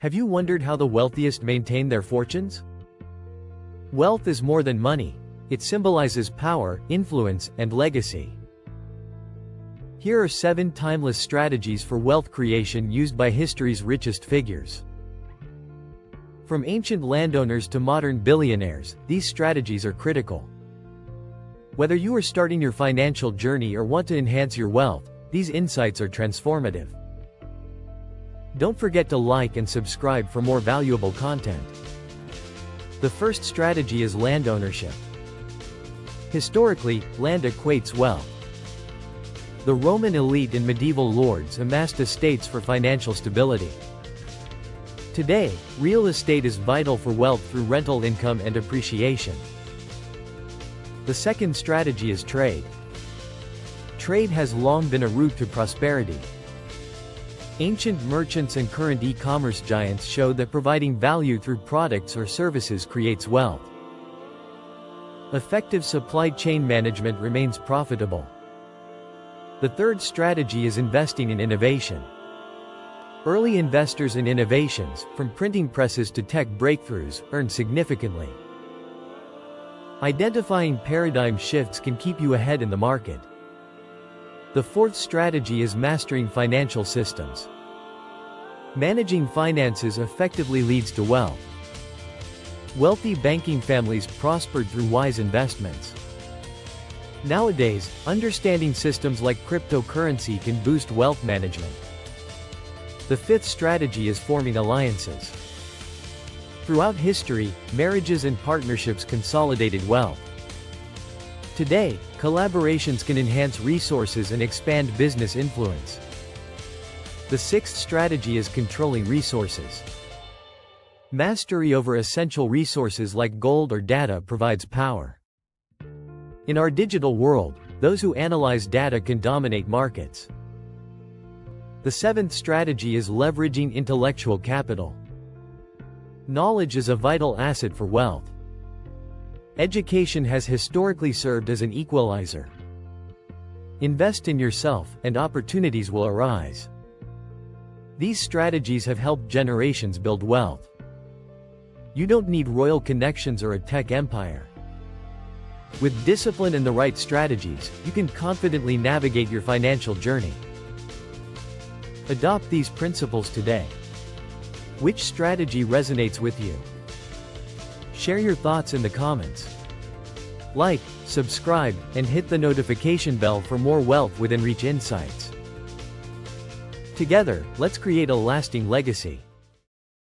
Have you wondered how the wealthiest maintain their fortunes? Wealth is more than money. It symbolizes power, influence, and legacy. Here are 7 timeless strategies for wealth creation used by history's richest figures. From ancient landowners to modern billionaires, these strategies are critical. Whether you are starting your financial journey or want to enhance your wealth, these insights are transformative. Don't forget to like and subscribe for more valuable content. The first strategy is land ownership. Historically, land equates wealth. The Roman elite and medieval lords amassed estates for financial stability. Today, real estate is vital for wealth through rental income and appreciation. The second strategy is trade. Trade has long been a route to prosperity. Ancient merchants and current e-commerce giants show that providing value through products or services creates wealth. Effective supply chain management remains profitable. The third strategy is investing in innovation. Early investors in innovations, from printing presses to tech breakthroughs, earn significantly. Identifying paradigm shifts can keep you ahead in the market. The fourth strategy is mastering financial systems. Managing finances effectively leads to wealth. Wealthy banking families prospered through wise investments. Nowadays, understanding systems like cryptocurrency can boost wealth management. The fifth strategy is forming alliances. Throughout history, marriages and partnerships consolidated wealth. Today, collaborations can enhance resources and expand business influence. The sixth strategy is controlling resources. Mastery over essential resources like gold or data provides power. In our digital world, those who analyze data can dominate markets. The seventh strategy is leveraging intellectual capital. Knowledge is a vital asset for wealth. Education has historically served as an equalizer. Invest in yourself, and opportunities will arise. These strategies have helped generations build wealth. You don't need royal connections or a tech empire. With discipline and the right strategies, you can confidently navigate your financial journey. Adopt these principles today. Which strategy resonates with you? Share your thoughts in the comments. Like, subscribe, and hit the notification bell for more wealth within reach insights. Together, let's create a lasting legacy.